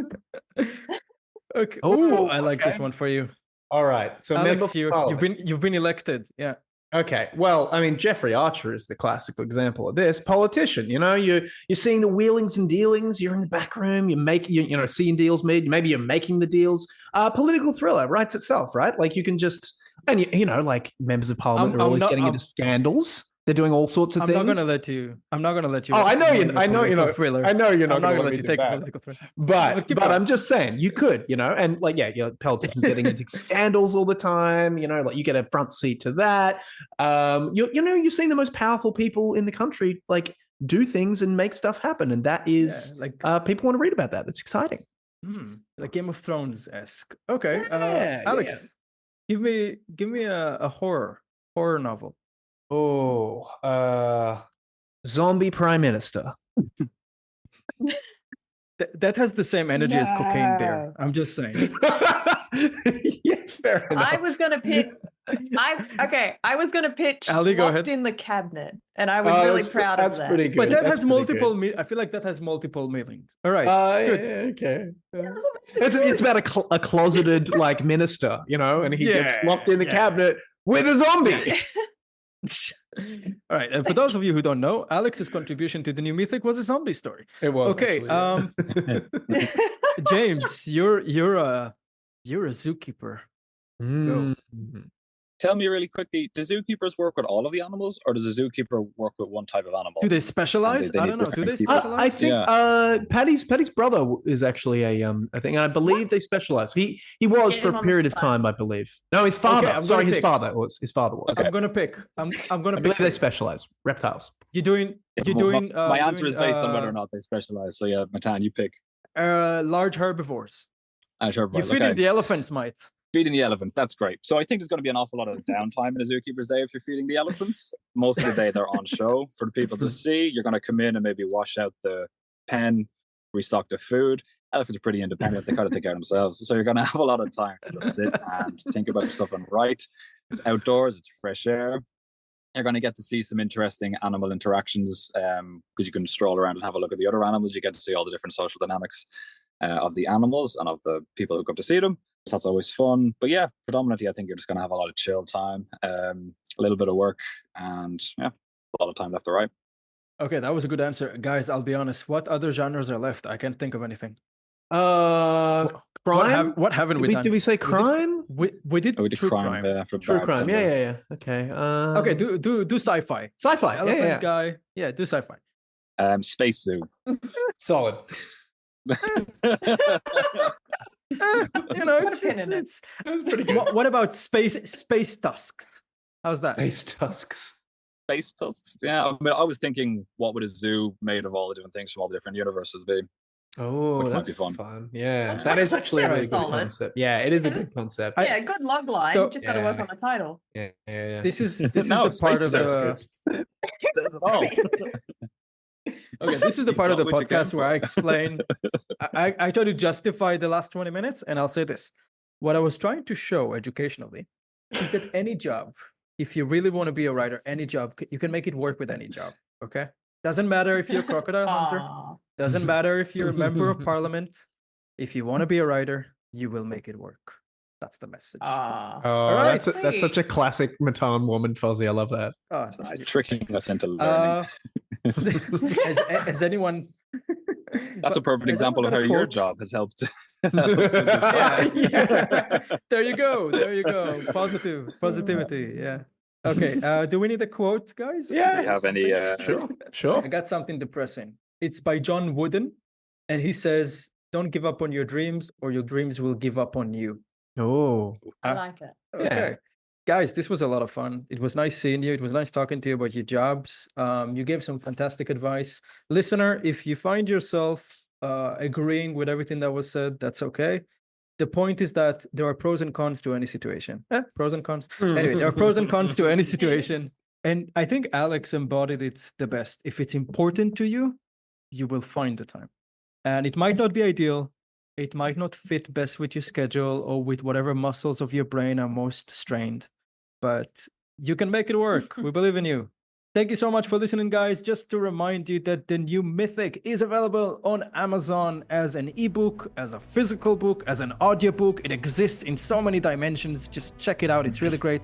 Okay. Oh, I like this one for you. All right. So Alex, you've been elected. Yeah. Okay. Well, I mean, Jeffrey Archer is the classical example of this. Politician, you're seeing the wheelings and dealings. You're in the back room. You're seeing deals made. Maybe you're making the deals. Political thriller writes itself, right? Like you can just, and like members of parliament are always getting into scandals. They're doing all sorts of things. I'm not going to let you. Oh, I know you're not. Thriller. I know you're not going to let you take a political thriller. But I'm just saying you could, and like politicians getting into scandals all the time. Like you get a front seat to that. You've seen the most powerful people in the country like do things and make stuff happen, and that is people want to read about that. That's exciting. Like Game of Thrones-esque. Okay, Alex, give me a horror novel. Oh, zombie prime minister. That has the same energy as Cocaine Bear. I'm just saying. Yeah, fair enough. I was gonna pitch. I was gonna pitch. Ali, go Locked ahead. in the Cabinet, and I was really proud of that. That's pretty good. But that has multiple. I feel like that has multiple meanings. All right. Good. Okay. It's about a closeted like minister, and he gets locked in the cabinet with a zombie. All right, and for those of you who don't know, Alex's contribution to the new mythic was a zombie story. It was okay. James, you're a zookeeper. Tell me really quickly, do zookeepers work with all of the animals, or does a zookeeper work with one type of animal? Do they specialize? They I need don't know. Do different they people. specialize? I think Paddy's brother is actually a thing, and I believe they specialize. He was Get for him a on period the of spot. time, I believe. No, his father. I'm Sorry, gonna his pick. father was. His father was. I'm gonna pick. I'm gonna I pick. believe for they you. specialize. Reptiles. You're doing. You're doing. My answer is based on whether or not they specialize. So yeah, Matan, you pick. Large herbivores. You're feeding the elephants, mate. Feeding the elephants, that's great. So I think there's going to be an awful lot of downtime in a zookeeper's day if you're feeding the elephants. Most of the day they're on show for the people to see. You're going to come in and maybe wash out the pen, restock the food. Elephants are pretty independent. They kind of take care of themselves. So you're going to have a lot of time to just sit and think about stuff and write. It's outdoors, it's fresh air. You're going to get to see some interesting animal interactions because you can stroll around and have a look at the other animals. You get to see all the different social dynamics of the animals and of the people who come to see them. So that's always fun. But yeah, predominantly, I think you're just going to have a lot of chill time, a little bit of work, and yeah, a lot of time left to write. Okay, that was a good answer, guys. I'll be honest. What other genres are left? I can't think of anything. Crime. What haven't we done? Did we say crime? We did true crime. True crime. Yeah. Okay. Okay. Do sci-fi. Sci-fi. Elephant guy. Yeah. Do sci-fi. Space Zoo. Solid. It's pretty good. What about space tusks? How's that? Space tusks. Space tusks. Yeah, I mean, I was thinking, what would a zoo made of all the different things from all the different universes be? Oh, Which might that's be fun. Yeah, that is actually a really good Solid. concept. Yeah, it is a good concept. Yeah, good log line. So- Just got to work on the title. Yeah. This is No, the part of space sounds the. good. Okay, this is the You part of the got what you came podcast where I explain. I try to justify the last 20 minutes, and I'll say this: what I was trying to show educationally is that any job, if you really want to be a writer, any job, you can make it work with any job. Okay, doesn't matter if you're a crocodile hunter. Aw. Doesn't matter if you're a member of parliament. If you want to be a writer, you will make it work. That's the message. Aw. Oh, Alright. that's such a classic Matan woman, Fuzzy. I love that. Oh, Tricking us into learning. has anyone? That's a perfect has example of anyone how got a your quote? job has helped. Yeah. There you go. Positivity. Yeah. Okay. Do we need a quote, guys? Do you have any? Sure. I got something depressing. It's by John Wooden, and he says, "Don't give up on your dreams, or your dreams will give up on you." Oh, I like it. Okay. Guys, this was a lot of fun. It was nice seeing you. It was nice talking to you about your jobs. You gave some fantastic advice. Listener, if you find yourself agreeing with everything that was said, that's okay. The point is that there are pros and cons to any situation. Pros and cons. Anyway, there are pros and cons to any situation. And I think Alex embodied it the best. If it's important to you, you will find the time. And it might not be ideal. It might not fit best with your schedule or with whatever muscles of your brain are most strained, but you can make it work. We believe in you. Thank you so much for listening, guys. Just to remind you that the new Mythic is available on Amazon as an ebook, as a physical book, as an audiobook. It exists in so many dimensions. Just check it out. It's really great.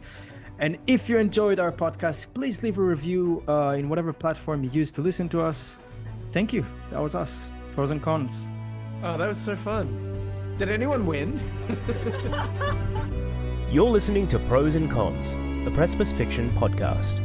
And if you enjoyed our podcast, please leave a review in whatever platform you use to listen to us. Thank you. That was us. Pros and Cons. Oh, that was so fun. Did anyone win? You're listening to Pros and Cons, the Precipice Fiction podcast.